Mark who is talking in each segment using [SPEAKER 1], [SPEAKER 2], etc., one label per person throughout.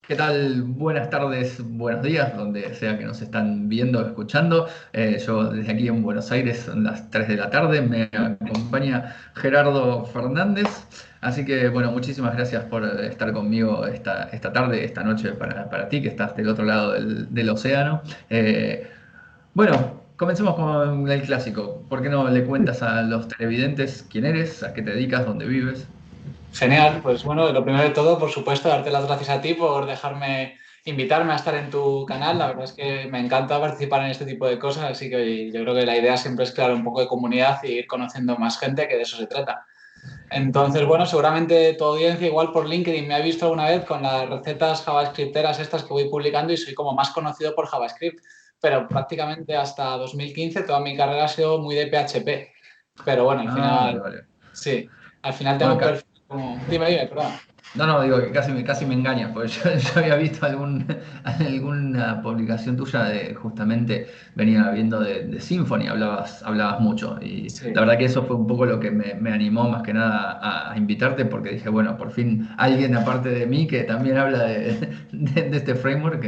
[SPEAKER 1] ¿Qué tal? Buenas tardes, buenos días, donde sea que nos están viendo o escuchando. Yo desde aquí en Buenos Aires son las 3 de la tarde, me acompaña Gerardo Fernández. Así que bueno, muchísimas gracias por estar conmigo esta tarde, esta noche para ti que estás del otro lado del océano. Bueno, comencemos con el clásico. ¿Por qué no le cuentas a los televidentes quién eres, a qué te dedicas, dónde vives?
[SPEAKER 2] Genial, pues bueno, lo primero de todo, por supuesto, darte las gracias a ti por invitarme a estar en tu canal. La verdad es que me encanta participar en este tipo de cosas, así que oye, yo creo que la idea siempre es crear un poco de comunidad y ir conociendo más gente, que de eso se trata. Entonces, bueno, seguramente tu audiencia igual por LinkedIn me ha visto alguna vez con las recetas JavaScripteras estas que voy publicando y soy como más conocido por JavaScript, pero prácticamente hasta 2015 toda mi carrera ha sido muy de PHP. Pero bueno, al
[SPEAKER 1] Ah, vale,
[SPEAKER 2] final,
[SPEAKER 1] vale.
[SPEAKER 2] sí, al final tengo
[SPEAKER 1] Bueno,
[SPEAKER 2] un perfil como... Dime, perdón.
[SPEAKER 1] no, no, digo que casi me engañas, porque yo había visto alguna publicación tuya de justamente venía viendo de Symfony, hablabas mucho. Y la
[SPEAKER 2] Sí.
[SPEAKER 1] verdad que eso fue un poco lo que me animó más que nada a invitarte, porque dije, bueno, por fin alguien aparte de mí que también habla de este framework.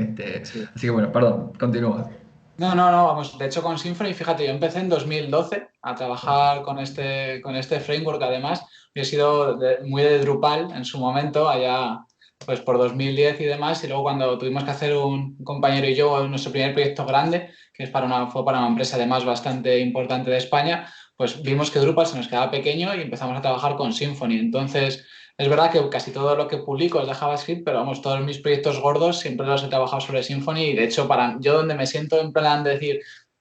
[SPEAKER 2] Sí.
[SPEAKER 1] Así que bueno, perdón, continúa.
[SPEAKER 2] No, vamos, de hecho con Symfony, fíjate, yo empecé en 2012 a trabajar con este framework, además, yo he sido muy de Drupal en su momento, allá pues por 2010 y demás, y luego cuando tuvimos que hacer un compañero y yo nuestro primer proyecto grande, que fue para una empresa además bastante importante de España, pues vimos que Drupal se nos quedaba pequeño y empezamos a trabajar con Symfony. Entonces, es verdad que casi todo lo que publico es de JavaScript, pero vamos, todos mis proyectos gordos siempre los he trabajado sobre Symfony y de hecho yo donde me siento en plan de decir,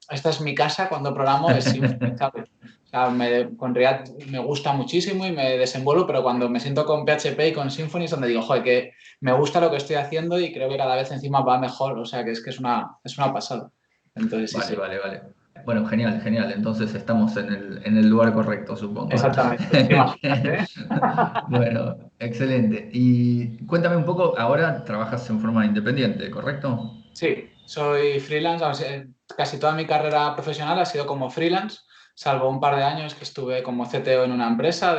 [SPEAKER 2] esta es mi casa cuando programo es Symfony, ¿sabes? O sea, con React me gusta muchísimo y me desenvuelvo, pero cuando me siento con PHP y con Symfony es donde digo, joder, que me gusta lo que estoy haciendo y creo que cada vez encima va mejor, o sea, que es una pasada. Entonces, sí,
[SPEAKER 1] Vale,
[SPEAKER 2] sí,
[SPEAKER 1] vale, vale. Bueno, genial, genial. Entonces estamos en el lugar correcto, supongo.
[SPEAKER 2] exactamente. Imagínate.
[SPEAKER 1] Bueno, excelente. Y cuéntame un poco, ahora trabajas en forma independiente, ¿correcto?
[SPEAKER 2] Sí, soy freelance. O sea, casi toda mi carrera profesional ha sido como freelance, salvo un par de años que estuve como CTO en una empresa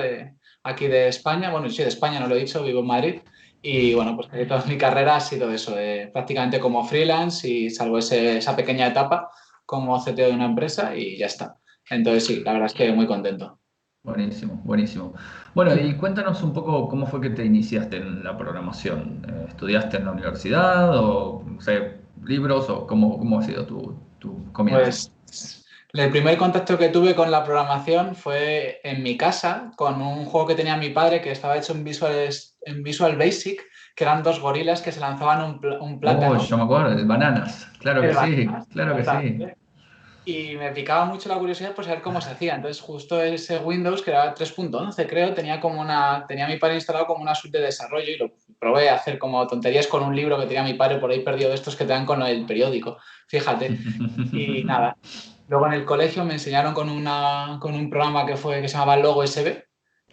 [SPEAKER 2] aquí de España. Bueno, sí, de España no lo he dicho, vivo en Madrid. Y bueno, pues casi toda mi carrera ha sido eso, prácticamente como freelance y salvo esa pequeña etapa como CTO de una empresa y ya está. Entonces sí, la verdad es que muy contento.
[SPEAKER 1] Buenísimo, buenísimo. Bueno, y cuéntanos un poco cómo fue que te iniciaste en la programación. ¿Estudiaste en la universidad o, no sé, libros o cómo ha sido tu comienzo?
[SPEAKER 2] Pues el primer contacto que tuve con la programación fue en mi casa con un juego que tenía mi padre que estaba hecho en Visual Basic, que eran dos gorilas que se lanzaban un
[SPEAKER 1] Oh,
[SPEAKER 2] plátano.
[SPEAKER 1] yo me acuerdo, el Bananas. Claro que
[SPEAKER 2] El
[SPEAKER 1] sí,
[SPEAKER 2] bananas,
[SPEAKER 1] claro que sí.
[SPEAKER 2] exactamente. Y me picaba mucho la curiosidad por saber cómo se hacía. Entonces, justo ese Windows, que era 3.11 creo, tenía mi padre instalado como una suite de desarrollo y lo probé a hacer como tonterías con un libro que tenía mi padre por ahí perdido de estos que te dan con el periódico. Fíjate. Y nada. Luego en el colegio me enseñaron con un programa que se llamaba Logo SB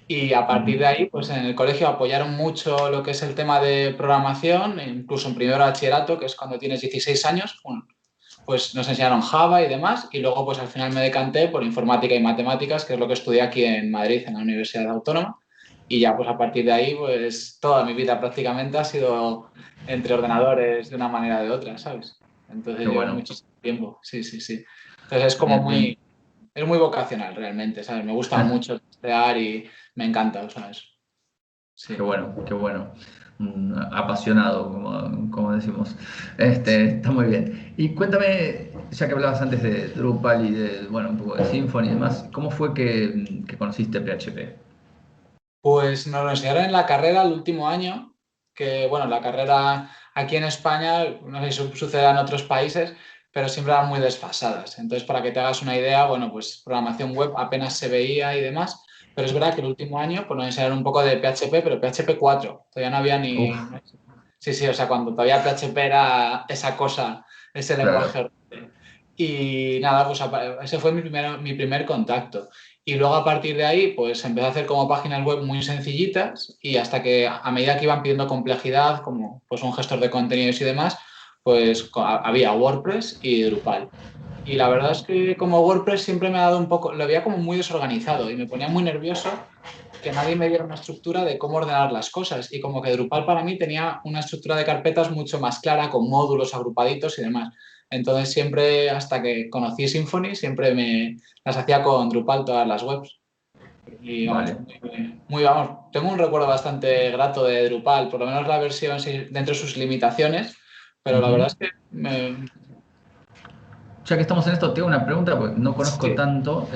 [SPEAKER 2] y a partir de
[SPEAKER 1] Ujú.
[SPEAKER 2] ahí, pues en el colegio apoyaron mucho lo que es el tema de programación, e incluso en primero de bachillerato, que es cuando tienes 16 años, pues nos enseñaron Java y demás y luego pues al final me decanté por informática y matemáticas, que es lo que estudié aquí en Madrid, en la Universidad Autónoma. Y ya pues a partir de ahí, pues toda mi vida prácticamente ha sido entre ordenadores de una manera o de otra, ¿sabes?
[SPEAKER 1] Qué
[SPEAKER 2] Entonces llevo
[SPEAKER 1] bueno.
[SPEAKER 2] muchísimo tiempo, sí, sí, sí. Entonces
[SPEAKER 1] Bien, bien.
[SPEAKER 2] es muy vocacional realmente, ¿sabes? Me gusta mucho estudiar y me encanta, ¿sabes?
[SPEAKER 1] Qué
[SPEAKER 2] Sí,
[SPEAKER 1] bueno, qué bueno. Apasionado, como decimos.
[SPEAKER 2] sí.
[SPEAKER 1] Está muy bien. Y cuéntame, ya que hablabas antes de Drupal y de, bueno, un poco de Symfony y demás, ¿cómo fue que conociste PHP?
[SPEAKER 2] Pues nos lo enseñaron en la carrera el último año, que bueno, la carrera aquí en España, no sé si sucederá en otros países, pero siempre eran muy desfasadas. Entonces, para que te hagas una idea, bueno, pues programación web apenas se veía y demás, pero es verdad que el último año pues nos enseñaron un poco de PHP, pero PHP 4, todavía no había
[SPEAKER 1] Uf,
[SPEAKER 2] ni... Sí, sí, o sea, cuando todavía PHP era esa cosa, ese
[SPEAKER 1] claro.
[SPEAKER 2] lenguaje. Y nada, pues ese fue mi primer contacto. Y luego a partir de ahí, pues empecé a hacer como páginas web muy sencillitas y hasta que a medida que iban pidiendo complejidad, como pues un gestor de contenidos y demás, pues había WordPress y Drupal. Y la verdad es que como WordPress siempre me ha dado un poco, lo veía como muy desorganizado y me ponía muy nervioso que nadie me diera una estructura de cómo ordenar las cosas. Y como que Drupal para mí tenía una estructura de carpetas mucho más clara, con módulos agrupaditos y demás. Entonces siempre, hasta que conocí Symfony, siempre me las hacía con Drupal todas las webs. Y vamos,
[SPEAKER 1] Vale.
[SPEAKER 2] vamos, tengo un recuerdo bastante grato de Drupal, por lo menos la versión dentro de sus limitaciones, pero la verdad es que
[SPEAKER 1] Ya que estamos en esto, tengo una pregunta, porque no conozco
[SPEAKER 2] sí,
[SPEAKER 1] tanto,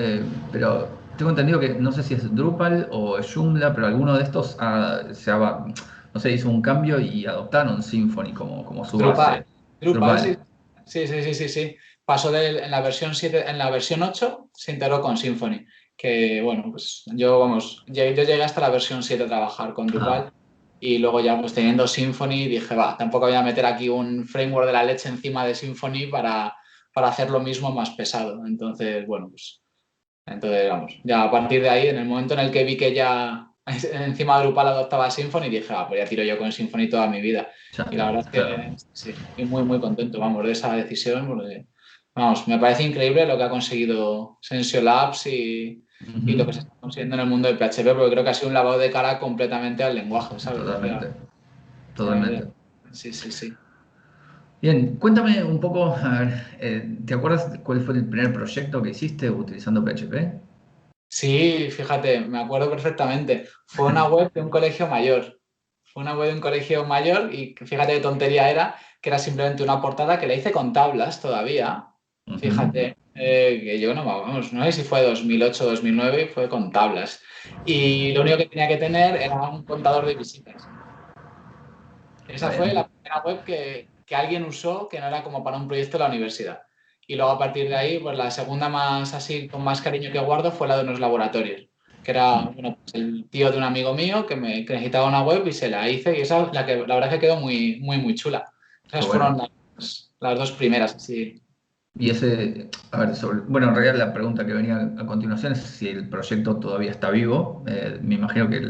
[SPEAKER 1] pero tengo entendido que no sé si es Drupal o es Joomla, pero alguno de estos no sé, hizo un cambio y adoptaron Symfony como su
[SPEAKER 2] Drupal,
[SPEAKER 1] base.
[SPEAKER 2] Drupal, sí.
[SPEAKER 1] Drupal.
[SPEAKER 2] Sí, sí, sí, sí, sí. Pasó en la versión 7, en la versión 8 se integró con Symfony. Que bueno, pues yo, vamos, yo llegué hasta la versión 7 a trabajar con
[SPEAKER 1] Ah,
[SPEAKER 2] Drupal y luego ya pues teniendo Symfony dije, va, tampoco voy a meter aquí un framework de la leche encima de Symfony para hacer lo mismo más pesado. Entonces, bueno, pues entonces, vamos, ya a partir de ahí, en el momento en el que vi que ya encima Drupal adoptaba Symfony, dije, ah, pues ya tiro yo con Symfony toda mi vida. Y la
[SPEAKER 1] ya,
[SPEAKER 2] verdad es
[SPEAKER 1] claro.
[SPEAKER 2] que sí, estoy muy, muy contento, vamos, de esa decisión, porque, vamos, me parece increíble lo que ha conseguido Sensio Labs y lo que se
[SPEAKER 1] Ujú.
[SPEAKER 2] está consiguiendo en el mundo de PHP, porque creo que ha sido un lavado de cara completamente al lenguaje, ¿sabes? O sea,
[SPEAKER 1] Totalmente, totalmente.
[SPEAKER 2] sí, sí, sí.
[SPEAKER 1] Bien, cuéntame un poco, a ver, ¿te acuerdas cuál fue el primer proyecto que hiciste utilizando PHP?
[SPEAKER 2] Sí, fíjate, me acuerdo perfectamente. Fue una web de un colegio mayor. Fue una web de un colegio mayor y fíjate qué tontería era, que era simplemente una portada que la hice con tablas todavía.
[SPEAKER 1] Ujú.
[SPEAKER 2] Fíjate, que yo no, vamos, no sé si fue 2008 o 2009, fue con tablas. Y lo único que tenía que tener era un contador de visitas.
[SPEAKER 1] Está
[SPEAKER 2] Esa fue
[SPEAKER 1] bien.
[SPEAKER 2] la primera web que alguien usó que no era como para un proyecto de la universidad. Y luego a partir de ahí, pues la segunda más así, con más cariño que guardo fue la de unos laboratorios, que era bueno, pues el tío de un amigo mío que necesitaba una web y se la hice y esa la verdad que quedó muy, muy, muy chula.
[SPEAKER 1] Qué
[SPEAKER 2] Esas fueron
[SPEAKER 1] bueno.
[SPEAKER 2] las dos primeras, así.
[SPEAKER 1] Y ese, a ver, bueno, en realidad la pregunta que venía a continuación es si el proyecto todavía está vivo. Me imagino que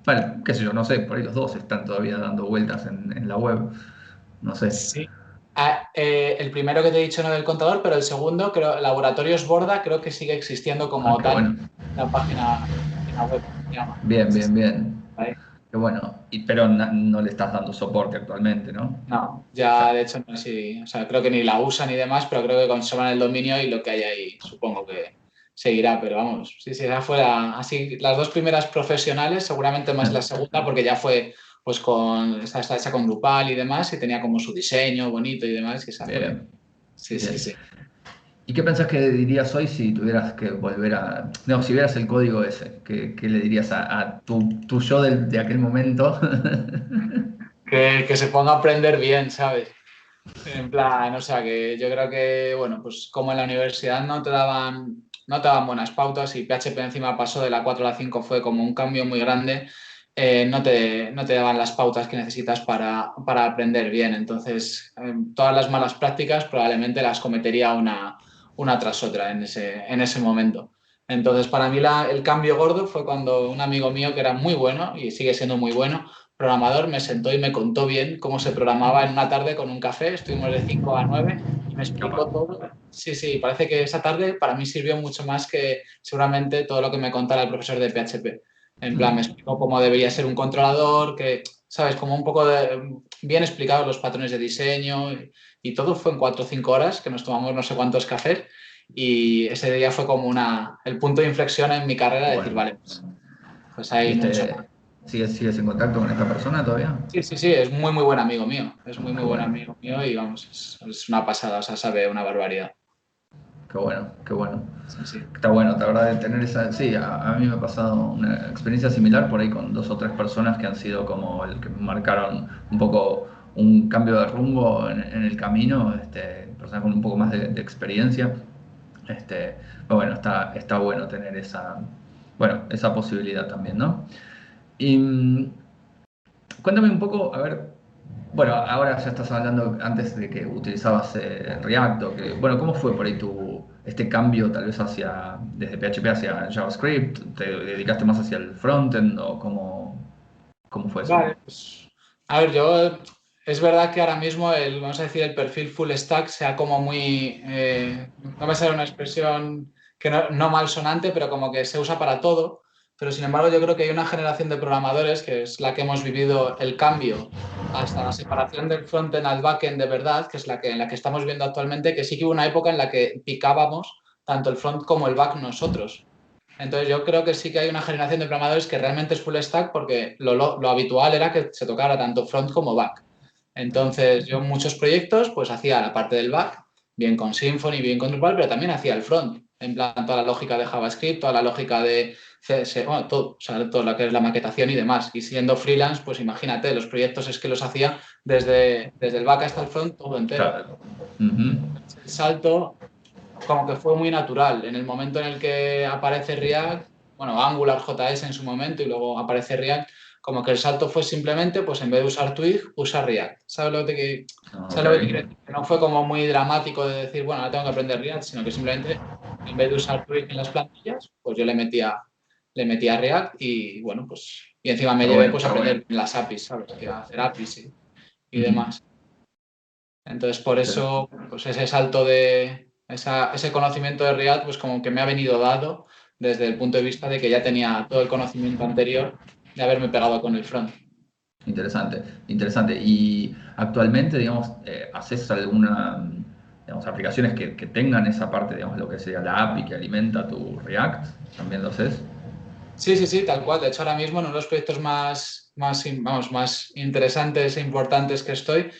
[SPEAKER 1] bueno, qué sé yo, no sé, por ahí los dos están todavía dando vueltas en la web. No sé.
[SPEAKER 2] Sí. El primero que te he dicho no del contador, pero el segundo, creo, Laboratorios Borda, creo que sigue existiendo
[SPEAKER 1] Ah,
[SPEAKER 2] como
[SPEAKER 1] qué
[SPEAKER 2] tal,
[SPEAKER 1] bueno.
[SPEAKER 2] la página web, se llama.
[SPEAKER 1] Bien,
[SPEAKER 2] Sí,
[SPEAKER 1] bien,
[SPEAKER 2] sí.
[SPEAKER 1] bien. Qué bueno. Pero no le estás dando soporte actualmente, ¿no?
[SPEAKER 2] No, ya
[SPEAKER 1] Ya.
[SPEAKER 2] de hecho no sé si, o sea, creo que ni la usa ni demás, pero creo que conservan el dominio y lo que hay ahí supongo que seguirá, pero vamos, sí, si esa fuera así, las dos primeras profesionales, seguramente más la segunda, porque ya fue pues está hecha con Drupal y demás, y tenía como su diseño bonito y demás, y esa fue,
[SPEAKER 1] Bien,
[SPEAKER 2] sí, sí,
[SPEAKER 1] bien.
[SPEAKER 2] sí.
[SPEAKER 1] ¿Y qué pensás que dirías hoy si tuvieras que volver a... No, si vieras el código ese, ¿qué le dirías a tu yo de aquel momento?
[SPEAKER 2] Que se ponga a aprender bien, ¿sabes? En plan, o sea, que yo creo que, bueno, pues como en la universidad no te daban buenas pautas y PHP encima pasó de la 4 a la 5 fue como un cambio muy grande, no te daban las pautas que necesitas para aprender bien. Entonces, todas las malas prácticas probablemente las cometería una tras otra en ese momento. Entonces, para mí el cambio gordo fue cuando un amigo mío que era muy bueno y sigue siendo muy bueno, programador, me sentó y me contó bien cómo se programaba en una tarde con un café. Estuvimos de 5 a 9 y me explicó
[SPEAKER 1] Capaz.
[SPEAKER 2] todo. Sí, sí, parece que esa tarde para mí sirvió mucho más que seguramente todo lo que me contara el profesor de PHP. En plan, me
[SPEAKER 1] Mm,
[SPEAKER 2] explicó cómo debería ser un controlador, que, ¿sabes? Como un poco bien explicados los patrones de diseño y todo fue en 4 o 5 horas que nos tomamos no sé cuántos cafés y ese día fue como el punto de inflexión en mi carrera de decir,
[SPEAKER 1] bueno.
[SPEAKER 2] vale, pues
[SPEAKER 1] ¿Y
[SPEAKER 2] hay mucho más.
[SPEAKER 1] sigues en contacto con esta persona todavía?
[SPEAKER 2] Sí, sí, sí, es muy, muy buen amigo mío. Es muy, muy
[SPEAKER 1] Qué
[SPEAKER 2] buen
[SPEAKER 1] bueno,
[SPEAKER 2] amigo mío y vamos, es una pasada, o sea, sabe una barbaridad.
[SPEAKER 1] qué bueno, qué bueno.
[SPEAKER 2] Sí, sí.
[SPEAKER 1] Está bueno, la verdad, de tener esa... Sí, a mí me ha pasado una experiencia similar por ahí con dos o tres personas que han sido como el que marcaron un poco un cambio de rumbo en el camino, personas con un poco más de experiencia. Pero bueno, está bueno tener esa posibilidad también, ¿no? Y cuéntame un poco, a ver, bueno, ahora ya estás hablando antes de que utilizabas React, bueno, ¿cómo fue por ahí este cambio tal vez desde PHP hacia JavaScript? ¿Te dedicaste más hacia el frontend o cómo fue eso?
[SPEAKER 2] Vale, pues a ver, es verdad que ahora mismo vamos a decir, el perfil full stack sea como muy, no me sale una expresión que no malsonante, pero como que se usa para todo. pero sin embargo yo creo que hay una generación de programadores que es la que hemos vivido el cambio hasta la separación del frontend al backend de verdad, que es en la que estamos viendo actualmente, que sí que hubo una época en la que picábamos tanto el front como el back nosotros. Entonces yo creo que sí que hay una generación de programadores que realmente es full stack porque lo habitual era que se tocara tanto front como back. Entonces yo en muchos proyectos pues hacía la parte del back, bien con Symfony, bien con Drupal, pero también hacía el front, en plan toda la lógica de JavaScript, toda la lógica de CS, bueno, todo, o sea, todo lo que es la maquetación y demás. Y siendo freelance, pues imagínate, los proyectos es que los hacía desde el back hasta el front todo entero.
[SPEAKER 1] Claro. Ujú.
[SPEAKER 2] El salto como que fue muy natural. En el momento en el que aparece React, bueno, Angular JS en su momento y luego aparece React, como que el salto fue simplemente, pues en vez de usar Twig, usar React.
[SPEAKER 1] Ok.
[SPEAKER 2] ¿Sabes lo que te quiero decir? Que no fue como muy dramático de decir, bueno, ahora tengo que aprender React, sino que simplemente en vez de usar Twig en las plantillas, pues yo le metía React y bueno, pues y encima me
[SPEAKER 1] Está
[SPEAKER 2] llevé
[SPEAKER 1] bueno,
[SPEAKER 2] pues a
[SPEAKER 1] está bueno.
[SPEAKER 2] aprender las APIs, ¿sabes? Que hacer APIs y
[SPEAKER 1] Ujú.
[SPEAKER 2] demás. Entonces, por
[SPEAKER 1] Interesante.
[SPEAKER 2] eso, pues ese salto ese conocimiento de React, pues como que me ha venido dado desde el punto de vista de que ya tenía todo el conocimiento anterior de haberme pegado con el front.
[SPEAKER 1] Interesante, interesante. Y actualmente, digamos, ¿haces alguna, digamos, aplicaciones que tengan esa parte, digamos, lo que sería la API que alimenta tu React? ¿También lo haces?
[SPEAKER 2] Sí, sí, sí, tal cual. De hecho, ahora mismo en uno de los proyectos más interesantes e importantes que estoy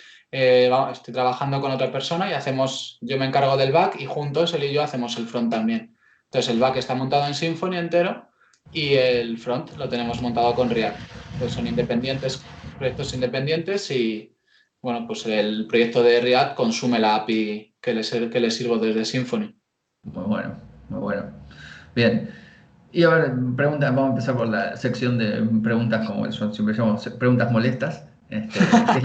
[SPEAKER 2] trabajando con otra persona y yo me encargo del back y juntos él y yo hacemos el front también. Entonces, el back está montado en Symfony entero y el front lo tenemos montado con React. Entonces, son proyectos independientes y, bueno, pues el proyecto de React consume la API que le sirvo desde Symfony.
[SPEAKER 1] Muy bueno, muy bueno. Bien. Y a ver, vamos a empezar por la sección de preguntas, como yo siempre llamo preguntas molestas, que es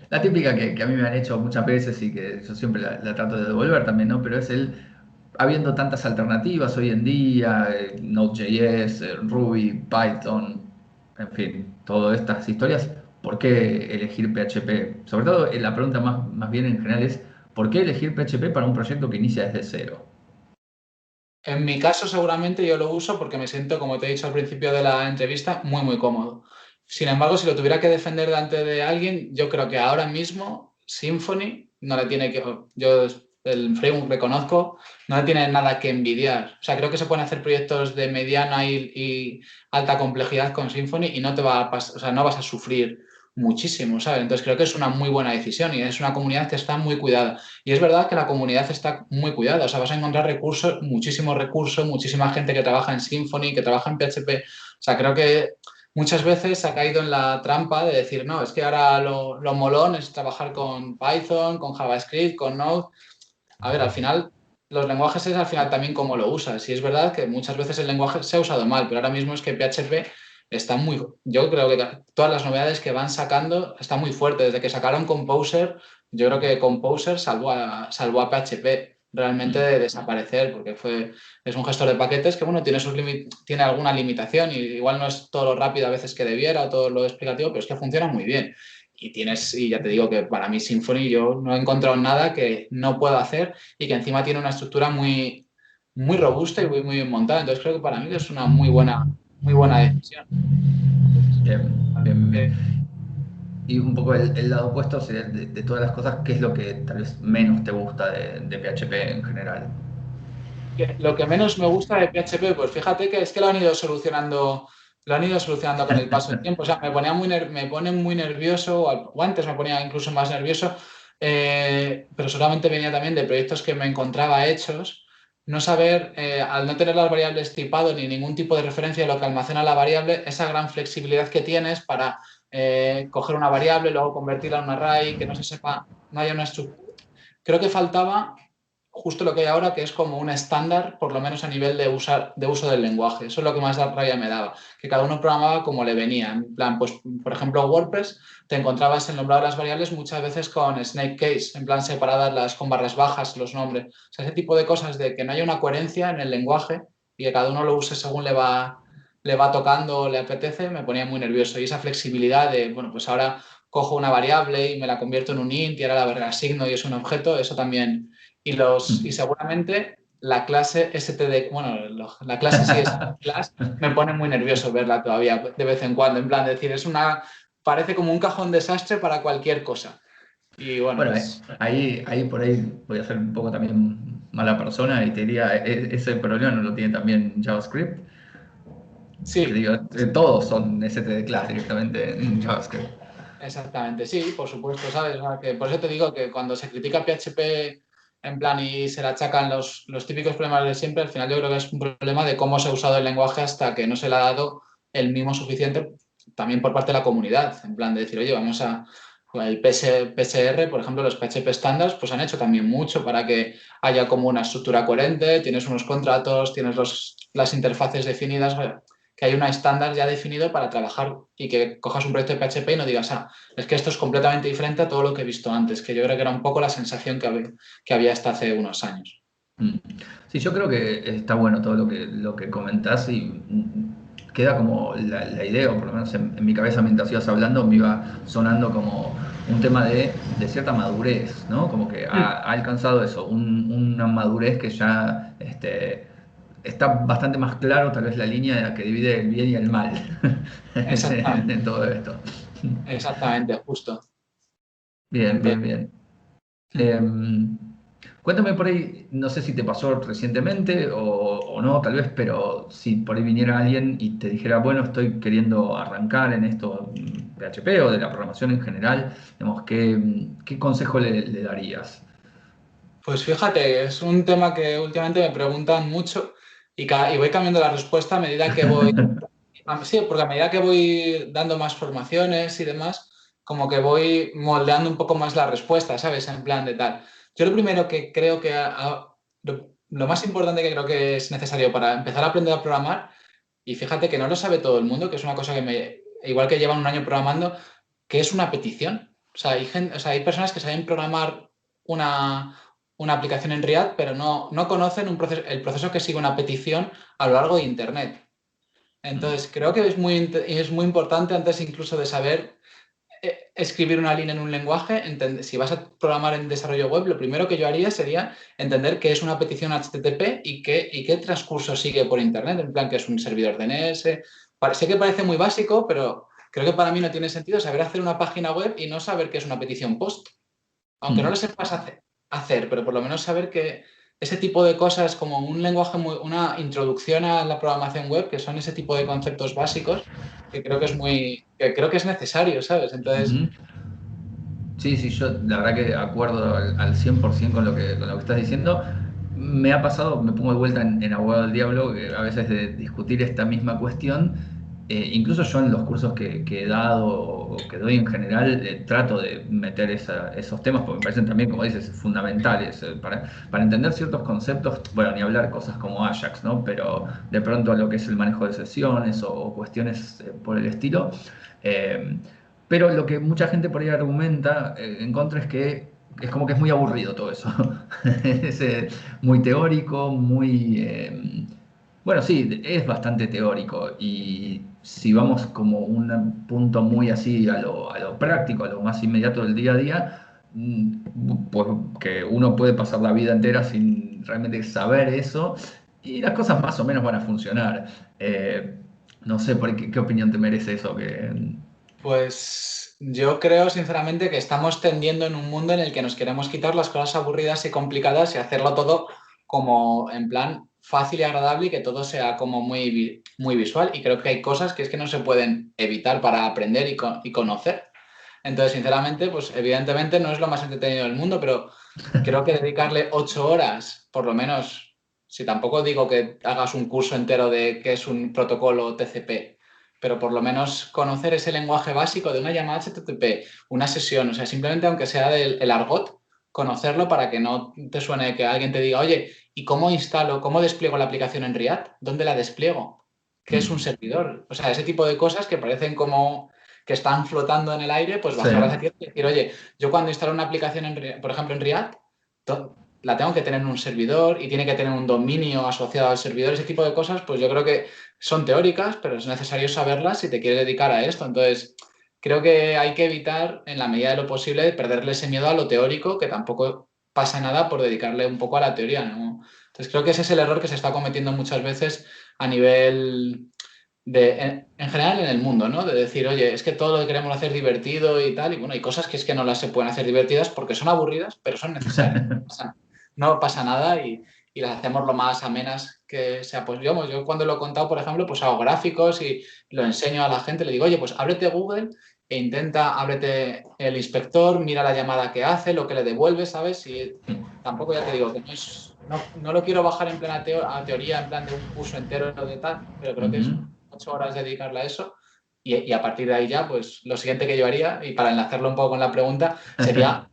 [SPEAKER 1] la típica que a mí me han hecho muchas veces y que yo siempre la trato de devolver también, ¿no? Pero es habiendo tantas alternativas hoy en día, Node.js, Ruby, Python, en fin, todas estas historias, ¿por qué elegir PHP? Sobre todo, la pregunta más bien en general es, ¿por qué elegir PHP para un proyecto que inicia desde cero?
[SPEAKER 2] En mi caso, seguramente yo lo uso porque me siento, como te he dicho al principio de la entrevista, muy, muy cómodo. Sin embargo, si lo tuviera que defender delante de alguien, yo creo que ahora mismo Symfony no le tiene que. Yo el framework que conozco no le tiene nada que envidiar. O sea, creo que se pueden hacer proyectos de mediana y alta complejidad con Symfony y no te va a o sea, no vas a sufrir muchísimo, ¿sabes? Entonces creo que es una muy buena decisión y es una comunidad que está muy cuidada. Y es verdad que la comunidad está muy cuidada, o sea, vas a encontrar muchísimos recursos, muchísima gente que trabaja en Symfony, que trabaja en PHP. O sea, creo que muchas veces se ha caído en la trampa de decir, no, es que ahora lo molón es trabajar con Python, con JavaScript, con Node. A ver, al final, los lenguajes es al final también cómo lo usas. Y es verdad que muchas veces el lenguaje se ha usado mal, pero ahora mismo es que PHP está muy. Yo creo que todas las novedades que van sacando están muy fuertes. Desde que sacaron Composer, yo creo que Composer salvó a PHP realmente de desaparecer, porque es un gestor de paquetes que, bueno, tiene alguna limitación y igual no es todo lo rápido a veces que debiera o todo lo explicativo, pero es que funciona muy bien. Y ya te digo que para mí Symfony yo no he encontrado nada que no pueda hacer y que encima tiene una estructura muy, muy robusta y muy, muy bien montada. Entonces creo que para mí es una muy buena decisión.
[SPEAKER 1] Bien, bien, bien. Y un poco el lado opuesto sería de todas las cosas, ¿qué es lo que tal vez menos te gusta de PHP en general?
[SPEAKER 2] Lo que menos me gusta de PHP, pues fíjate que es que lo han ido solucionando con el paso del tiempo. O sea, me pone muy nervioso, o antes me ponía incluso más nervioso, pero solamente venía también de proyectos que me encontraba hechos, no saber, al no tener las variables tipado ni ningún tipo de referencia de lo que almacena la variable, esa gran flexibilidad que tienes para coger una variable, luego convertirla en un array, que no se sepa, no haya una estructura. Creo que faltaba justo lo que hay ahora, que es como un estándar, por lo menos a nivel de uso del lenguaje. Eso es lo que más rabia me daba, que cada uno programaba como le venía. En plan, pues, por ejemplo, WordPress, te encontrabas el nombrado de las variables muchas veces con snake case, en plan separadas con barras bajas los nombres. O sea, ese tipo de cosas de que no haya una coherencia en el lenguaje y que cada uno lo use según le va tocando o le apetece, me ponía muy nervioso. Y esa flexibilidad de, bueno, pues ahora cojo una variable y me la convierto en un int y ahora la reasigno y es un objeto, eso también y seguramente la clase STD, bueno, la clase sí es class, me pone muy nervioso verla todavía de vez en cuando, en plan, decir, parece como un cajón desastre para cualquier cosa. Y bueno,
[SPEAKER 1] Bueno,
[SPEAKER 2] pues
[SPEAKER 1] ahí por ahí voy a ser un poco también mala persona y te diría, ese problema no lo tiene también JavaScript, que
[SPEAKER 2] sí,
[SPEAKER 1] digo, todos son STD class directamente en JavaScript.
[SPEAKER 2] exactamente, sí, por supuesto, ¿sabes? O sea, que por eso te digo que cuando se critica PHP en plan y se le achacan los típicos problemas de siempre, al final yo creo que es un problema de cómo se ha usado el lenguaje hasta que no se le ha dado el mimo suficiente también por parte de la comunidad, en plan de decir, oye, vamos a... El PSR, por ejemplo, los PHP standards, pues han hecho también mucho para que haya como una estructura coherente, tienes unos contratos, tienes las interfaces definidas, que hay un estándar ya definido para trabajar y que cojas un proyecto de PHP y no digas, es que esto es completamente diferente a todo lo que he visto antes, que yo creo que era un poco la sensación que había hasta hace unos años.
[SPEAKER 1] Mm. Sí, yo creo que está bueno todo lo que comentás y queda como la idea, o por lo menos en mi cabeza mientras ibas hablando, me iba sonando como un tema de cierta madurez, ¿no? Como que ha alcanzado eso, una madurez que ya está bastante más claro, tal vez la línea que divide el bien y el mal
[SPEAKER 2] Exactamente,
[SPEAKER 1] en todo esto.
[SPEAKER 2] exactamente, justo.
[SPEAKER 1] Bien, bien,
[SPEAKER 2] Entonces,
[SPEAKER 1] bien. Em, Cuéntame por ahí, no sé si te pasó recientemente o no, tal vez, pero si por ahí viniera alguien y te dijera, bueno, estoy queriendo arrancar en esto PHP o de la programación en general, digamos, ¿qué consejo le darías?
[SPEAKER 2] pues fíjate, es un tema que últimamente me preguntan mucho y voy cambiando la respuesta a medida que voy. Sí, porque a medida que voy dando más formaciones y demás, como que voy moldeando un poco más la respuesta, ¿sabes? En plan de tal. Yo lo primero que creo que... lo más importante que creo que es necesario para empezar a aprender a programar, y fíjate que no lo sabe todo el mundo, que es una cosa que igual que llevan un año programando, que es una petición. O sea, o sea, hay personas que saben programar una aplicación en React, pero no conocen el proceso que sigue una petición a lo largo de Internet.
[SPEAKER 1] Mm,
[SPEAKER 2] Entonces, creo que es muy importante antes incluso de saber escribir una línea en un lenguaje, si vas a programar en desarrollo web, lo primero que yo haría sería entender qué es una petición HTTP y qué transcurso sigue por Internet, en plan que es un servidor DNS. Sé que parece muy básico, pero creo que para mí no tiene sentido saber hacer una página web y no saber qué es una petición POST aunque no lo
[SPEAKER 1] mm.
[SPEAKER 2] sepas hacer, pero por lo menos saber que ese tipo de cosas como un lenguaje, una introducción a la programación web, que son ese tipo de conceptos básicos, que creo que es necesario, ¿sabes? Entonces,
[SPEAKER 1] Ujú. Sí, sí, yo la verdad que acuerdo al 100% con lo que estás diciendo. Me ha pasado, me pongo de vuelta en abogado del diablo, que a veces de discutir esta misma cuestión, incluso yo en los cursos que he dado o que doy en general, trato de meter esos temas porque me parecen también, como dices, fundamentales para entender ciertos conceptos, bueno, ni hablar cosas como Ajax, ¿no? Pero de pronto lo que es el manejo de sesiones o cuestiones por el estilo. eh, pero lo que mucha gente por ahí argumenta en contra es que es como que es muy aburrido todo eso. Es muy teórico, bueno, sí, es bastante teórico. Y si vamos como un punto muy así a lo práctico, a lo más inmediato del día a día, pues que uno puede pasar la vida entera sin realmente saber eso y las cosas más o menos van a funcionar. Eh, no sé, por ahí, ¿qué opinión te merece eso?
[SPEAKER 2] pues yo creo sinceramente que estamos tendiendo en un mundo en el que nos queremos quitar las cosas aburridas y complicadas y hacerlo todo como en plan fácil y agradable y que todo sea como muy visual. Y creo que hay cosas que es que no se pueden evitar para aprender y conocer. Entonces, sinceramente, pues evidentemente no es lo más entretenido del mundo, pero creo que dedicarle 8 horas, por lo menos, si tampoco digo que hagas un curso entero de qué es un protocolo TCP, pero por lo menos conocer ese lenguaje básico de una llamada HTTP, una sesión, o sea, simplemente aunque sea del el argot, conocerlo para que no te suene que alguien te diga, oye, ¿y cómo instalo, cómo despliego la aplicación en React? ¿Dónde la despliego? ¿Qué es un
[SPEAKER 1] Mm,
[SPEAKER 2] servidor? O sea, ese tipo de cosas que parecen como que están flotando en el aire, pues
[SPEAKER 1] sí.
[SPEAKER 2] bajarlas aquí y decir, oye, yo cuando instalo una aplicación, por ejemplo, en React, la tengo que tener en un servidor y tiene que tener un dominio asociado al servidor, ese tipo de cosas, pues yo creo que son teóricas, pero es necesario saberlas si te quieres dedicar a esto. Entonces, creo que hay que evitar, en la medida de lo posible, perderle ese miedo a lo teórico, que tampoco pasa nada por dedicarle un poco a la teoría, ¿no? Entonces creo que ese es el error que se está cometiendo muchas veces a nivel en general en el mundo, ¿no? De decir, oye, es que todo lo que queremos hacer divertido y tal, y bueno, hay cosas que es que no las se pueden hacer divertidas porque son aburridas, pero son necesarias. O sea, no pasa nada y las hacemos lo más amenas que sea. Pues yo cuando lo he contado, por ejemplo, pues hago gráficos y lo enseño a la gente, le digo, oye, pues ábrete Google e intenta, ábrete el inspector, mira la llamada que hace, lo que le devuelve, ¿sabes? Y tampoco ya te digo que no lo quiero bajar en plena a teoría, en plan de un curso entero de tal, pero creo que es 8 horas dedicarle a eso y a partir de ahí ya, pues lo siguiente que yo haría, y para enlazarlo un poco con la pregunta, sería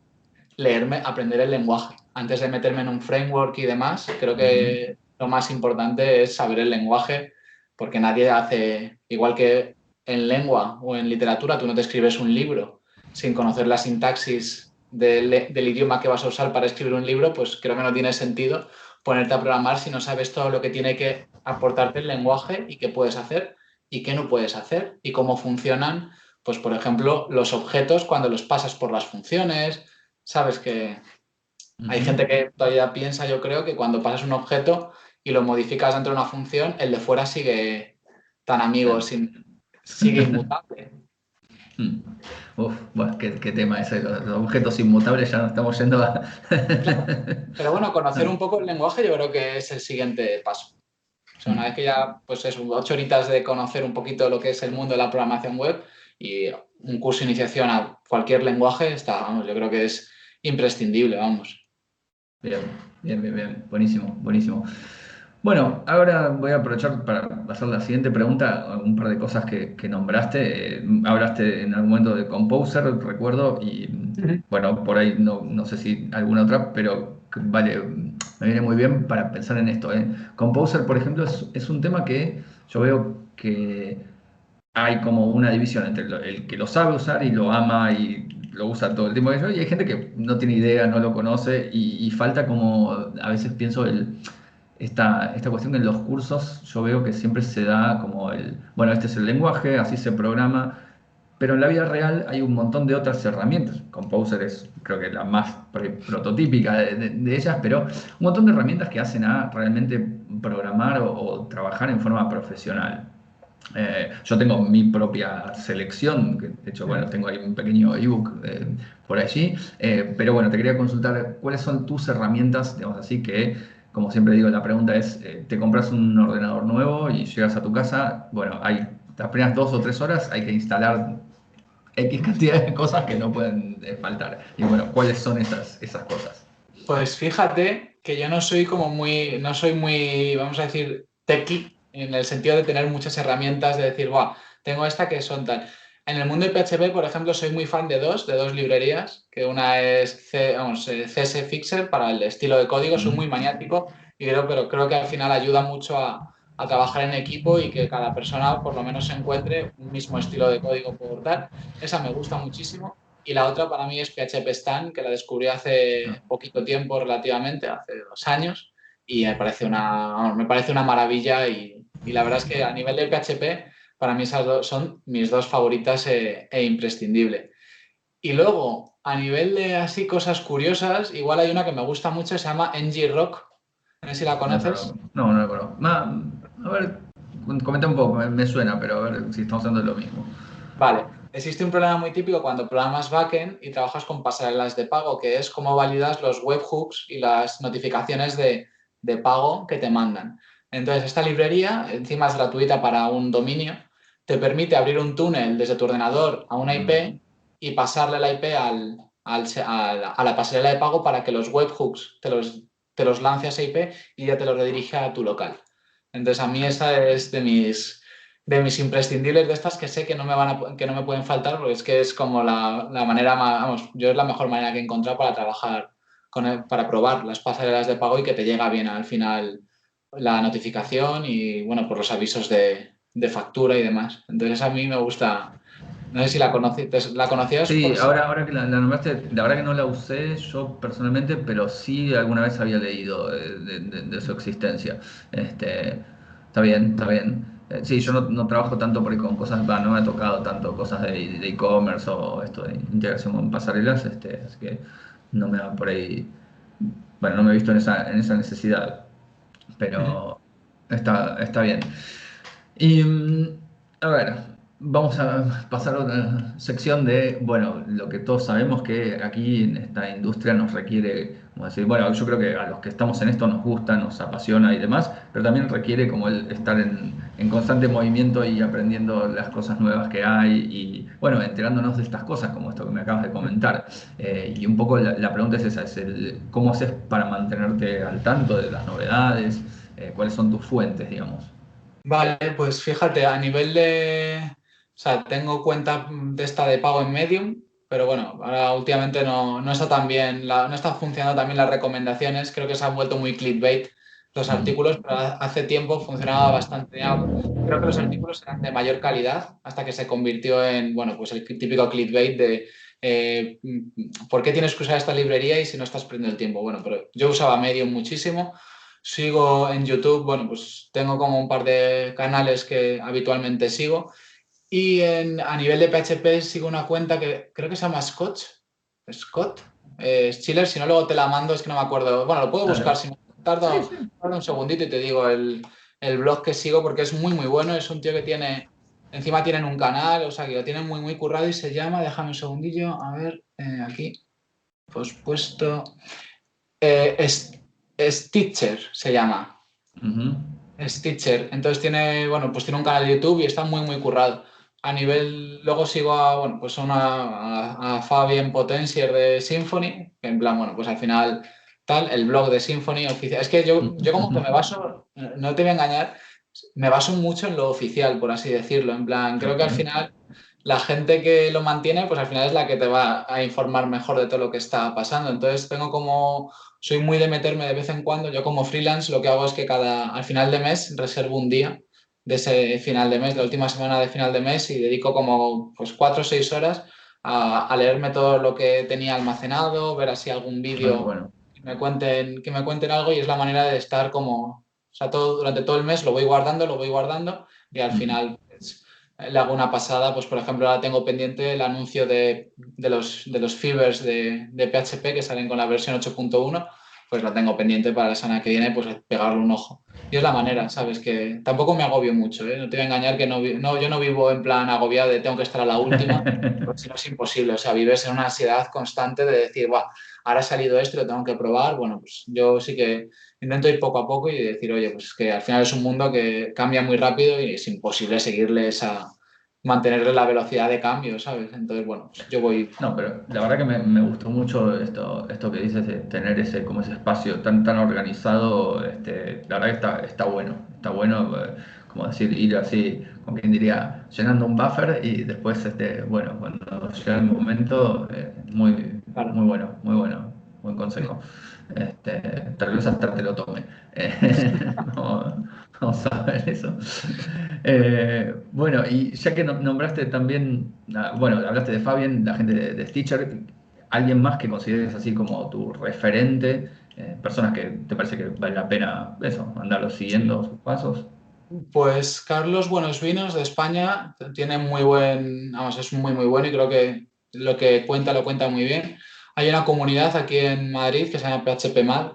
[SPEAKER 2] aprender el lenguaje. Antes de meterme en un framework y demás, creo que lo más importante es saber el lenguaje, porque nadie hace, igual que en lengua o en literatura, tú no te escribes un libro sin conocer la sintaxis del idioma que vas a usar para escribir un libro, pues creo que no tiene sentido ponerte a programar si no sabes todo lo que tiene que aportarte el lenguaje y qué puedes hacer y qué no puedes hacer y cómo funcionan, pues por ejemplo, los objetos cuando los pasas por las funciones. Sabes que hay gente que todavía piensa, yo creo, que cuando pasas un objeto y lo modificas dentro de una función, el de fuera sigue tan amigo, sigue inmutable.
[SPEAKER 1] Uf, bueno, qué tema ese, los objetos inmutables, ya nos estamos yendo a...
[SPEAKER 2] Claro. Pero bueno, conocer un poco el lenguaje yo creo que es el siguiente paso. O sea, una vez que ya, pues es 8 horitas de conocer un poquito lo que es el mundo de la programación web y un curso de iniciación a cualquier lenguaje, vamos, yo creo que es imprescindible, vamos.
[SPEAKER 1] Bien, bien, bien, bien, buenísimo, buenísimo. Bueno, ahora voy a aprovechar para hacer la siguiente pregunta, un par de cosas que nombraste. Hablaste en algún momento de Composer, recuerdo, y bueno, por ahí no sé si alguna otra, pero vale, me viene muy bien para pensar en esto. Composer, por ejemplo, es un tema que yo veo que hay como una división entre el que lo sabe usar y lo ama y lo usa todo el tiempo que yo, y hay gente que no tiene idea, no lo conoce, y falta como, a veces pienso, esta cuestión que en los cursos yo veo que siempre se da como bueno, este es el lenguaje, así se programa, pero en la vida real hay un montón de otras herramientas. Composer es creo que la más prototípica de ellas, pero un montón de herramientas que hacen a realmente programar o trabajar en forma profesional. Yo tengo mi propia selección, que de hecho, bueno, tengo ahí un pequeño ebook por allí, pero bueno, te quería consultar cuáles son tus herramientas, digamos así, que, como siempre digo, la pregunta es, te compras un ordenador nuevo y llegas a tu casa, bueno, hay las primeras 2 o 3 horas hay que instalar X cantidad de cosas que no pueden faltar. Y bueno, ¿cuáles son esas cosas?
[SPEAKER 2] Pues fíjate que yo no soy muy, vamos a decir, techie, en el sentido de tener muchas herramientas, de decir, wow, tengo esta que son tal. En el mundo de PHP, por ejemplo, soy muy fan de dos librerías, que una es CS Fixer para el estilo de código, soy muy maniático, pero creo que al final ayuda mucho a trabajar en equipo y que cada persona por lo menos se encuentre un mismo estilo de código por tal. Esa me gusta muchísimo. Y la otra para mí es PHP Stan, que la descubrí hace poquito tiempo relativamente, hace 2 años, y me parece una maravilla y la verdad es que a nivel de PHP, para mí esas dos son mis dos favoritas e imprescindible. Y luego, a nivel de así cosas curiosas, igual hay una que me gusta mucho, se llama NG-Rock, no sé si la conoces.
[SPEAKER 1] No, no lo conozco. A ver, comenta un poco, me suena, pero a ver si estamos hablando de lo mismo.
[SPEAKER 2] Vale, existe un problema muy típico cuando programas backend y trabajas con pasarelas de pago, que es cómo validas los webhooks y las notificaciones de pago que te mandan. Entonces, esta librería, encima es gratuita para un dominio, te permite abrir un túnel desde tu ordenador a una IP y pasarle la IP a la pasarela de pago para que los webhooks te los lance a esa IP y ya te los redirige a tu local. Entonces, a mí esa es de mis imprescindibles de estas que sé que que no me pueden faltar, porque es que es como la manera más, vamos, yo es la mejor manera que he encontrado para trabajar para probar las pasarelas de pago y que te llega bien al final la notificación y, bueno, por los avisos de factura y demás. Entonces a mí me gusta, no sé si la conocías
[SPEAKER 1] Sí,
[SPEAKER 2] por si...
[SPEAKER 1] ahora que la nombraste, la verdad que no la usé yo personalmente, pero sí alguna vez había leído de su existencia. Está bien, está bien. Sí, yo no trabajo tanto por ahí con cosas, no me ha tocado tanto cosas de e-commerce o esto de integración con pasarelas, así que no me va por ahí, bueno, no me he visto en esa necesidad.
[SPEAKER 2] Ujú.
[SPEAKER 1] pero está bien. Y a ver, vamos a pasar a otra sección de, bueno, lo que todos sabemos que aquí en esta industria nos requiere, como decir, bueno, yo creo que a los que estamos en esto nos gusta, nos apasiona y demás, pero también requiere como el estar en constante movimiento y aprendiendo las cosas nuevas que hay y, bueno, enterándonos de estas cosas como esto que me acabas de comentar. Y un poco la pregunta es esa, es ¿cómo haces para mantenerte al tanto de las novedades? ¿Cuáles son tus fuentes, digamos?
[SPEAKER 2] Vale, pues fíjate, a nivel de... O sea, tengo cuenta de esta de pago en Medium, pero bueno, ahora últimamente no está tan bien, no está funcionando también las recomendaciones, creo que se han vuelto muy clickbait los
[SPEAKER 1] Mm.
[SPEAKER 2] artículos, pero hace tiempo funcionaba bastante. Creo que los artículos eran de mayor calidad hasta que se convirtió en, bueno, pues el típico clickbait de ¿por qué tienes que usar esta librería y si no estás perdiendo el tiempo? Bueno, pero yo usaba Medium muchísimo. Sigo en YouTube, bueno, pues tengo como un par de canales que habitualmente sigo. Y a nivel de PHP sigo una cuenta que creo que se llama Scott, Schiller, si no luego te la mando, es que no me acuerdo. Bueno, lo puedo buscar,
[SPEAKER 1] Dale.
[SPEAKER 2] si no,
[SPEAKER 1] Sí,
[SPEAKER 2] tardo,
[SPEAKER 1] sí.
[SPEAKER 2] tardo un segundito y te digo el blog que sigo porque es muy, muy bueno. Es un tío que tiene, encima tienen un canal, o sea, que lo tienen muy, muy currado y se llama, déjame un segundillo, a ver, aquí, pues puesto, Stitcher se llama.
[SPEAKER 1] Ujú.
[SPEAKER 2] Stitcher. Entonces tiene, bueno, pues tiene un canal de YouTube y está muy, muy currado. A nivel, luego sigo a, bueno, pues a Fabien Potencier de Symfony, que en plan, bueno, pues al final, tal, el blog de Symfony oficial. Es que yo como que me baso, no te voy a engañar, me baso mucho en lo oficial, por así decirlo. En plan, creo que al
[SPEAKER 1] Ok.
[SPEAKER 2] final la gente que lo mantiene, pues al final es la que te va a informar mejor de todo lo que está pasando. Entonces tengo como soy muy de meterme de vez en cuando. Yo como freelance lo que hago es que al final de mes reservo un día de ese final de mes, de la última semana de final de mes y dedico como pues 4 o 6 horas a leerme todo lo que tenía almacenado, ver así algún
[SPEAKER 1] Ah, qué
[SPEAKER 2] vídeo
[SPEAKER 1] bueno.
[SPEAKER 2] que me cuenten algo y es la manera de estar como, o sea, durante todo el mes lo voy guardando y al
[SPEAKER 1] Ujú.
[SPEAKER 2] final pues, le hago una pasada, pues por ejemplo ahora tengo pendiente el anuncio de los fibers de PHP que salen con la versión 8.1, pues la tengo pendiente para la semana que viene, pues pegarle un ojo. Y es la manera, ¿sabes? Que tampoco me agobio mucho, ¿eh? No te voy a engañar que yo no vivo en plan agobiado de tengo que estar a la última, porque si no es imposible, o sea, vives en una ansiedad constante de decir, va, ahora ha salido esto y lo tengo que probar, bueno, pues yo sí que intento ir poco a poco y decir, oye, pues que al final es un mundo que cambia muy rápido y es imposible seguirle mantenerle la velocidad de cambio, ¿sabes? Entonces, bueno, pues yo voy.
[SPEAKER 1] No, pero la verdad que me gustó mucho esto que dices de tener ese, como ese espacio tan organizado. La verdad que está bueno, como decir, ir así, como quien diría, llenando un buffer y después, bueno, cuando llega el momento,
[SPEAKER 2] Claro.
[SPEAKER 1] muy bueno, buen consejo. Tal vez hasta te lo tome. Eh, vamos, vamos a ver eso. Bueno, y ya que nombraste también, bueno, hablaste de Fabian, la gente de Stitcher, ¿alguien más que consideres así como tu referente? Personas que te parece que vale la pena eso, andarlos
[SPEAKER 2] Sí.
[SPEAKER 1] siguiendo sus pasos.
[SPEAKER 2] Pues Carlos Buenos Vinos de España tiene muy buen, vamos, es muy muy bueno y creo que lo que cuenta lo cuenta muy bien. Hay una comunidad aquí en Madrid que se llama PHP Mad,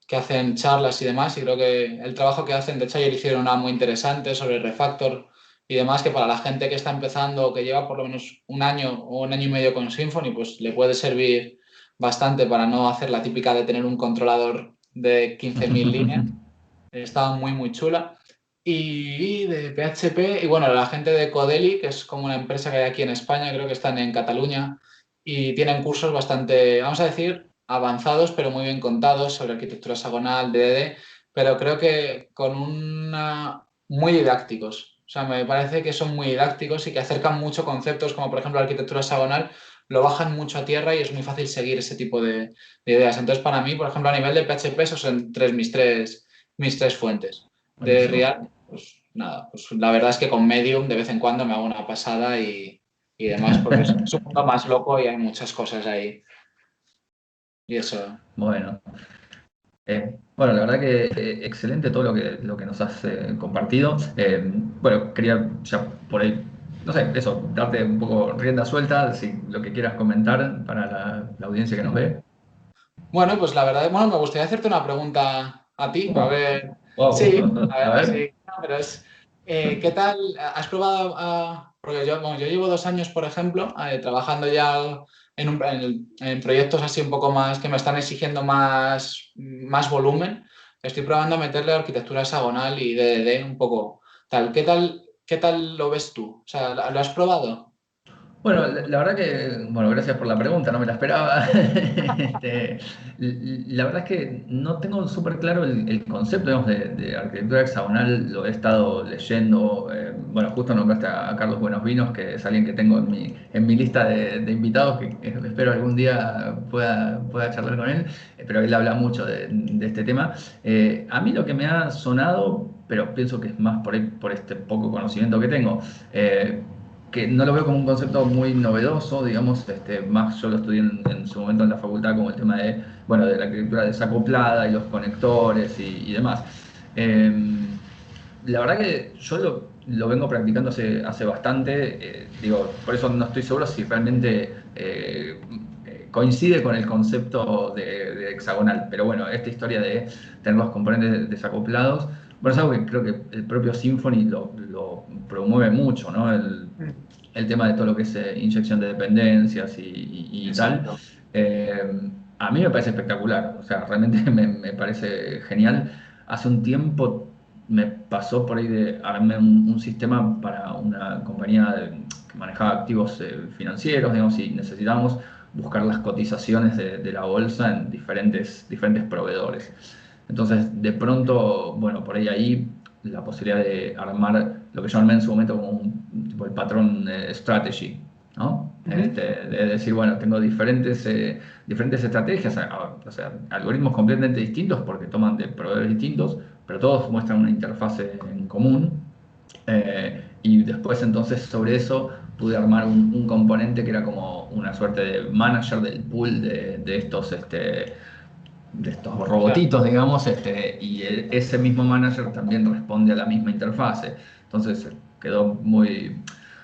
[SPEAKER 2] que hacen charlas y demás y creo que el trabajo que hacen, de hecho ayer hicieron una muy interesante sobre Refactor y demás, que para la gente que está empezando o que lleva por lo menos un año o un año y medio con Symfony, pues le puede servir bastante para no hacer la típica de tener un controlador de 15.000 líneas. Estaba muy muy chula y de PHP, y bueno, la gente de Codeli, que es como una empresa que hay aquí en España, creo que están en Cataluña, y tienen cursos bastante, vamos a decir, avanzados, pero muy bien contados sobre arquitectura hexagonal, DDD, pero creo que con una... muy didácticos. O sea, me parece que son muy didácticos y que acercan mucho conceptos como, por ejemplo, la arquitectura hexagonal, lo bajan mucho a tierra y es muy fácil seguir ese tipo de ideas. Entonces, para mí, por ejemplo, a nivel de PHP, esos son mis tres fuentes. De
[SPEAKER 1] Buenísimo.
[SPEAKER 2] React, pues nada, pues la verdad es que con Medium de vez en cuando me hago una pasada y demás, porque es un mundo más loco y hay muchas cosas ahí. Y eso.
[SPEAKER 1] Bueno, bueno, la verdad que excelente todo lo que nos has compartido. Bueno, quería ya por ahí, no sé, eso, darte un poco rienda suelta, si lo que quieras comentar para la audiencia que nos ve.
[SPEAKER 2] Bueno, pues la verdad, bueno, me gustaría hacerte una pregunta a ti, a
[SPEAKER 1] Opa.
[SPEAKER 2] ver.
[SPEAKER 1] Wow.
[SPEAKER 2] Sí, a
[SPEAKER 1] A
[SPEAKER 2] ver,
[SPEAKER 1] ver.
[SPEAKER 2] sí. No, pero ¿qué tal? ¿Has probado? Porque yo llevo 2 años, por ejemplo, trabajando ya en proyectos así un poco más que me están exigiendo más volumen. Estoy probando a meterle arquitectura hexagonal y DDD un poco tal. ¿Qué tal lo ves tú? O sea, ¿lo has probado?
[SPEAKER 1] Bueno, la verdad que, bueno, gracias por la pregunta, no me la esperaba. La verdad es que no tengo súper claro el concepto, digamos, de arquitectura hexagonal, lo he estado leyendo. Bueno, justo nombraste a Carlos Buenos Vinos, que es alguien que tengo en mi lista de invitados, que espero algún día pueda charlar con él, pero él habla mucho de este tema. A mí lo que me ha sonado, pero pienso que es más por este poco conocimiento que tengo, que no lo veo como un concepto muy novedoso, digamos, más yo lo estudié en su momento en la facultad como el tema bueno, de la arquitectura desacoplada y los conectores y demás. Eh, la verdad que yo lo vengo practicando hace bastante, digo, por eso no estoy seguro si realmente coincide con el concepto de hexagonal, pero bueno, esta historia de tener los componentes desacoplados, bueno, es algo que creo que el propio Symfony lo promueve mucho, ¿no?
[SPEAKER 2] Mm.
[SPEAKER 1] El tema de todo lo que es inyección de dependencias y tal.
[SPEAKER 2] Exacto.
[SPEAKER 1] Eh, a mí me parece espectacular, o sea, realmente me parece genial. Hace un tiempo me pasó por ahí de armar un sistema para una compañía que manejaba activos financieros, digamos, y necesitábamos buscar las cotizaciones de la bolsa en diferentes proveedores. Entonces, de pronto, bueno, por ahí la posibilidad de armar lo que yo armé en su momento como un tipo el patrón strategy, ¿no?
[SPEAKER 2] Ujú.
[SPEAKER 1] De decir, bueno, tengo diferentes estrategias, o sea, algoritmos completamente distintos porque toman de proveedores distintos, pero todos muestran una interfase en común. Y después entonces sobre eso pude armar un componente que era como una suerte de manager del pool de estos
[SPEAKER 2] Ya,
[SPEAKER 1] robotitos, digamos, y ese mismo manager también responde a la misma interfase. Entonces quedó muy,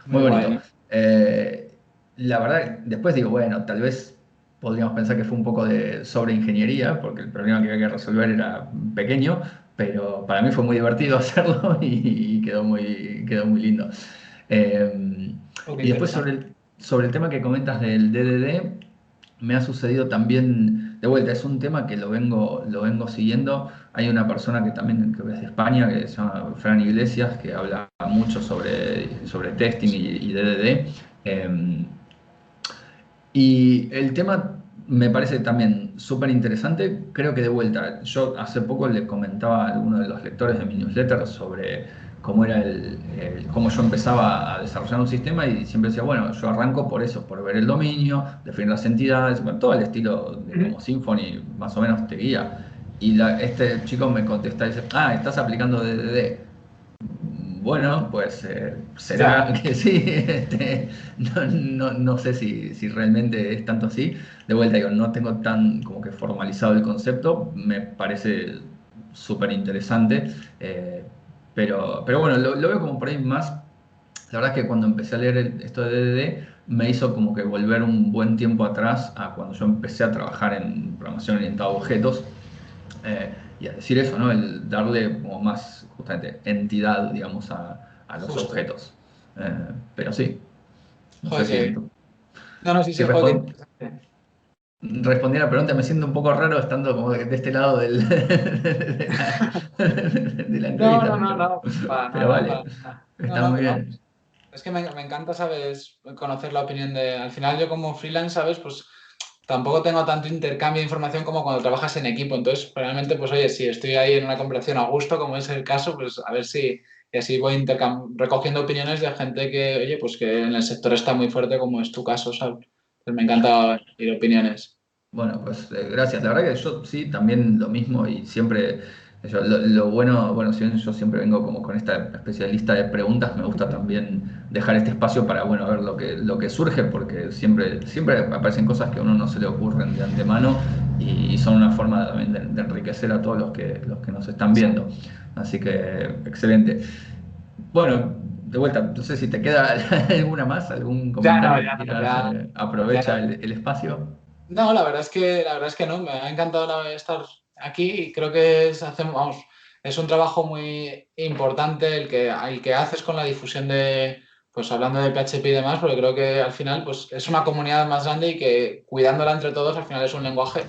[SPEAKER 2] muy
[SPEAKER 1] muy
[SPEAKER 2] guay,
[SPEAKER 1] bonito.
[SPEAKER 2] ¿no?
[SPEAKER 1] Eh, la verdad, después digo, bueno, tal vez podríamos pensar que fue un poco de sobreingeniería, porque el problema que había que resolver era pequeño, pero para mí fue muy divertido hacerlo y quedó muy lindo.
[SPEAKER 2] Qué
[SPEAKER 1] Y después
[SPEAKER 2] interesante.
[SPEAKER 1] sobre el tema que comentas del DDD, me ha sucedido también, de vuelta, es un tema que lo vengo siguiendo. Hay una persona que también creo que es de España, que se llama Fran Iglesias, que habla mucho sobre testing y DDD. Eh, y el tema me parece también súper interesante. Creo que de vuelta, yo hace poco le comentaba a alguno de los lectores de mi newsletter sobre cómo era cómo yo empezaba a desarrollar un sistema y siempre decía, bueno, yo arranco por eso, por ver el dominio, definir las entidades, bueno, todo el estilo de
[SPEAKER 2] Ujú.
[SPEAKER 1] como Symfony más o menos te guía. Y este chico me contesta y dice, estás aplicando DDD. Bueno, pues
[SPEAKER 2] Ya.
[SPEAKER 1] será que sí. No sé si realmente es tanto así. De vuelta, digo, no tengo tan como que formalizado el concepto. Me parece súper interesante. Pero bueno, lo veo como por ahí más. La verdad es que cuando empecé a leer esto de DDD me hizo como que volver un buen tiempo atrás a cuando yo empecé a trabajar en programación orientada a objetos. Y a decir eso, ¿no? El darle como más justamente entidad, digamos, a los
[SPEAKER 2] Justo.
[SPEAKER 1] objetos. Pero sí, no sé
[SPEAKER 2] Joder,
[SPEAKER 1] si,
[SPEAKER 2] no, no, sí,
[SPEAKER 1] si
[SPEAKER 2] sí, joder, qué
[SPEAKER 1] respon-
[SPEAKER 2] interesante.
[SPEAKER 1] respondí a la pregunta. Me siento un poco raro estando como de este lado de la
[SPEAKER 2] No,
[SPEAKER 1] entrevista,
[SPEAKER 2] no, no, no, para
[SPEAKER 1] pero
[SPEAKER 2] nada,
[SPEAKER 1] vale,
[SPEAKER 2] para nada. No,
[SPEAKER 1] está
[SPEAKER 2] no,
[SPEAKER 1] muy
[SPEAKER 2] pero
[SPEAKER 1] bien.
[SPEAKER 2] vamos. Es que me encanta, ¿sabes? Conocer la opinión de. Al final, yo como freelance, ¿sabes? Pues tampoco tengo tanto intercambio de información como cuando trabajas en equipo. Entonces, realmente, pues oye, si estoy ahí en una conversación a gusto, como es el caso, pues a ver si. Y así voy recogiendo opiniones de gente que, oye, pues que en el sector está muy fuerte, como es tu caso, ¿sabes? Pues me encanta oír opiniones.
[SPEAKER 1] Bueno, pues gracias. La verdad que yo sí, también lo mismo y siempre, lo bueno, si bien yo siempre vengo como con esta especie de lista de preguntas, me gusta también dejar este espacio para, bueno, ver lo que surge, porque siempre aparecen cosas que a uno no se le ocurren de antemano y son una forma también de enriquecer a todos los que nos están viendo. Así que, excelente. Bueno, de vuelta, no sé si te queda alguna más, algún
[SPEAKER 2] Ya no,
[SPEAKER 1] comentario que
[SPEAKER 2] ya no,
[SPEAKER 1] quieras,
[SPEAKER 2] ya
[SPEAKER 1] aprovecha
[SPEAKER 2] no.
[SPEAKER 1] el espacio.
[SPEAKER 2] No, la verdad es que no, me ha encantado estar aquí y creo que hacemos, vamos, es un trabajo muy importante el que haces con la difusión de, pues hablando de PHP y demás, porque creo que al final pues, es una comunidad más grande y que cuidándola entre todos al final es un lenguaje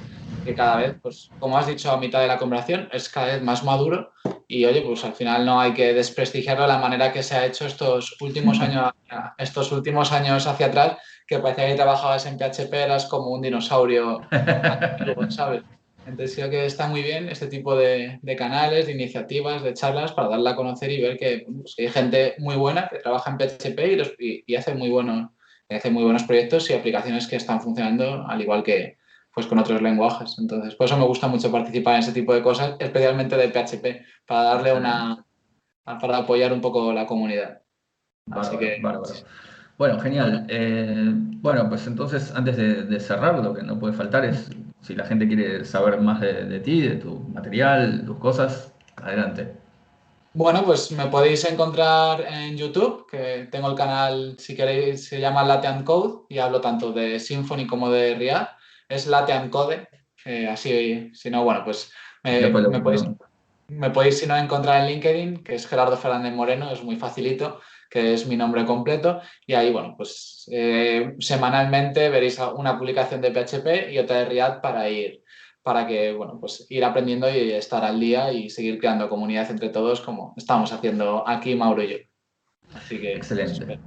[SPEAKER 2] que cada vez, pues como has dicho a mitad de la conversación, es cada vez más maduro y oye, pues al final no hay que desprestigiarlo de la manera que se ha hecho estos últimos años hacia atrás, que parecía que trabajabas en PHP, eras como un dinosaurio antiguo, ¿sabes? Entonces creo que está muy bien este tipo de canales, de iniciativas, de charlas para darla a conocer y ver que, pues, que hay gente muy buena que trabaja en PHP y hace muy buenos proyectos y aplicaciones que están funcionando al igual que pues, con otros lenguajes. Entonces, por eso me gusta mucho participar en ese tipo de cosas, especialmente de PHP, para darle
[SPEAKER 1] Excelente.
[SPEAKER 2] para apoyar un poco la comunidad. Así
[SPEAKER 1] Bárbaro,
[SPEAKER 2] que,
[SPEAKER 1] bárbaro. Bueno,
[SPEAKER 2] bueno,
[SPEAKER 1] genial. Bueno, pues entonces, antes de cerrar, lo que no puede faltar es, si la gente quiere saber más de ti, de tu material, tus cosas, adelante.
[SPEAKER 2] bueno, pues me podéis encontrar en YouTube, que tengo el canal, si queréis, se llama Latte Code y hablo tanto de Symfony como de React. Es Latte Code, así, si no, bueno, pues
[SPEAKER 1] Después lo, lo-
[SPEAKER 2] me podéis, si no, encontrar en LinkedIn, que es Gerardo Fernández Moreno, es muy facilito, que es mi nombre completo. Y ahí, bueno, pues semanalmente veréis una publicación de PHP y otra de React para que, bueno, pues ir aprendiendo y estar al día y seguir creando comunidad entre todos como estamos haciendo aquí Mauro y yo. Así que eso
[SPEAKER 1] Excelente.
[SPEAKER 2] espero.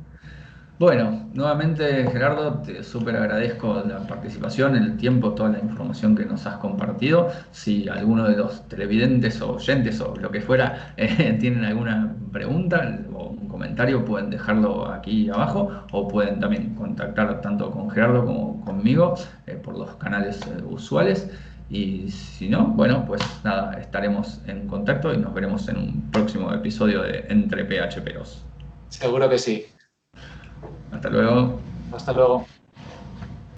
[SPEAKER 1] Bueno, nuevamente Gerardo, te súper agradezco la participación, el tiempo, toda la información que nos has compartido. Si alguno de los televidentes o oyentes o lo que fuera tienen alguna pregunta o un comentario, pueden dejarlo aquí abajo o pueden también contactar tanto con Gerardo como conmigo por los canales usuales. Y si no, bueno, pues nada, estaremos en contacto y nos veremos en un próximo episodio de Entre PHPeros.
[SPEAKER 2] Seguro que sí.
[SPEAKER 1] Hasta luego.
[SPEAKER 2] Hasta luego.